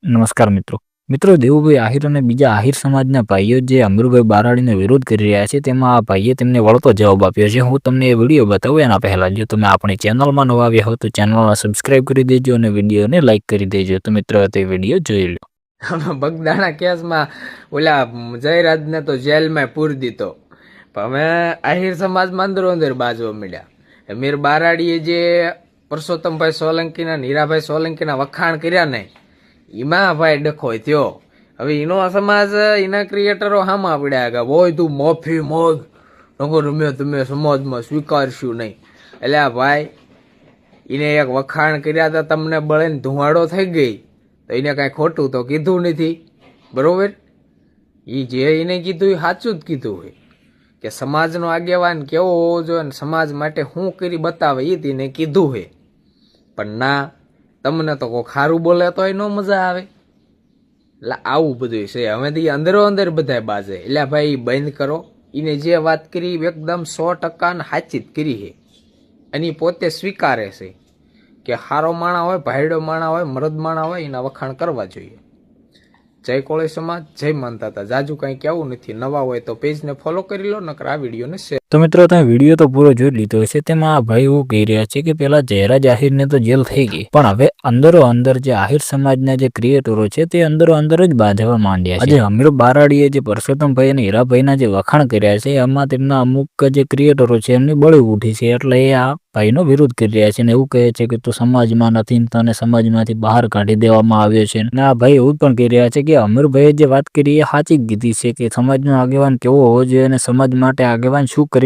નમસ્કાર મિત્રો દેવુભાઈ આહિર અને બીજા આહિર સમાજના ભાઈઓ જે અમીરભાઈ બારાડીનો વિરોધ કરી રહ્યા છે તેમાં આ ભાઈએ તેમને વળતો જવાબ આપ્યો છે. હું તમને એ વિડીયો બતાવું એના પહેલા જો તમે આપણી ચેનલમાં નવા આવ્યા હો તો ચેનલને સબસ્ક્રાઇબ કરી દેજો અને વિડીયોને લાઇક કરી દેજો. તો મિત્રો તે વિડીયો જોઈ લો. બગદાણા કેસમાં ઓલા જયરાજને તો જેલમાં પૂરી દીધો, પણ અમે આહિર સમાજમાં અંદર બાજવા મળ્યા. અમીર બારાડીએ જે પરસોત્તમભાઈ સોલંકીના હીરાભાઈ સોલંકીના વખાણ કર્યા ને એમાં ભાઈ ડખો થયો. હવે એનો સમાજ એના ક્રિએટરો હામાં પડ્યા કે હોય તું મોફી મોગ નગર તમે સમાજમાં સ્વીકારશું નહીં. એટલે આ ભાઈ એને એક વખાણ કર્યા હતા, તમને બળેને ધુવાડો થઈ ગઈ તો એને કાંઈ ખોટું તો કીધું નથી, બરોબર? એ જે એને કીધું એ સાચું જ કીધું હોય કે સમાજનો આગેવાન કેવો હોવો જોઈએ ને સમાજ માટે શું કરી બતાવે એ તેને કીધું હોય. પણ ના, તમને તો કોઈ ખારું બોલે તો ન મજા આવે. એટલે આવું બધું છે. હવે અંદર બધા બાજે. એટલે ભાઈ બંધ કરો. એને જે વાત કરી એકદમ 100% સાચી જ કરી છે. અને પોતે સ્વીકારે છે કે હારો માણા હોય, ભાઈડો માણા હોય, મરદ માણા હોય એના વખાણ કરવા જોઈએ. જય કોળી સમાજ, જય માનતા હતા. જાજુ કંઈ કેવું નથી. નવા હોય તો પેજને ફોલો કરી લો, નકર આ વિડીયોને શેર. તો મિત્રો તમે વિડીયો તો પૂરો જોઈ લીધો હશે. તેમાં આ ભાઈ એવું કહી રહ્યા છે કે પેલા જયરાજ આહિરને તો જેલ થઈ ગઈ, પણ હવે અંદર જે આહિર સમાજના જે ક્રિએટરો છે તે અંદર જ બાંધવા માંડ્યા છે. આજે અમીર બારાડીએ જે પરસોત્તમભાઈ અને હીરાભાઈના જે વખાણ કર્યા છે એમાં તેમના અમુક જે ક્રિએટરો છે એમની બળી ઉઠી છે. એટલે એ આ ભાઈનો વિરોધ કરી રહ્યા છે ને એવું કહે છે કે તું સમાજમાં નથી, તને સમાજમાંથી બહાર કાઢી દેવામાં આવ્યો છે. અને આ ભાઈ એવું પણ કહી રહ્યા છે કે અમીરભાઈએ જે વાત કરી એ સાચી જ કીધી છે કે સમાજનો આગેવાન કેવો હોવો જોઈએ અને સમાજ માટે આગેવાન શું કરી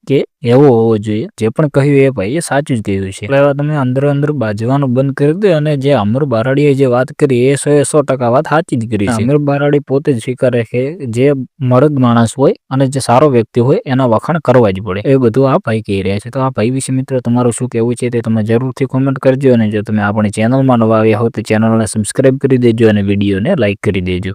કે એવો હોવો જોઈએ. જે પણ કહ્યું એ ભાઈએ સાચું જ કહ્યું છે. એટલે તમે અંદર બાજવાનું બંધ કરી દો. અને જે અમીર બારાડીએ જે વાત કરી એ 100% વાત સાચી જ કરી છે. અમીર બારાડી પોતે જ સ્વીકારે છે જે મર્દ માણસ હોય અને જે સારો વ્યક્તિ હોય એના વખાણ કરવા જ પડે. એ બધું આ ભાઈ કહી રહ્યા છે. તો આ ભાઈ વિશે મિત્રો તમારું શું કહેવું છે તે તમે જરૂરથી કોમેન્ટ કરજો. અને જો તમે આપણી ચેનલમાં નવા આવ્યા હો તો ચેનલને સબસ્ક્રાઇબ કરી દેજો અને વિડીયોને લાઇક કરી દેજો.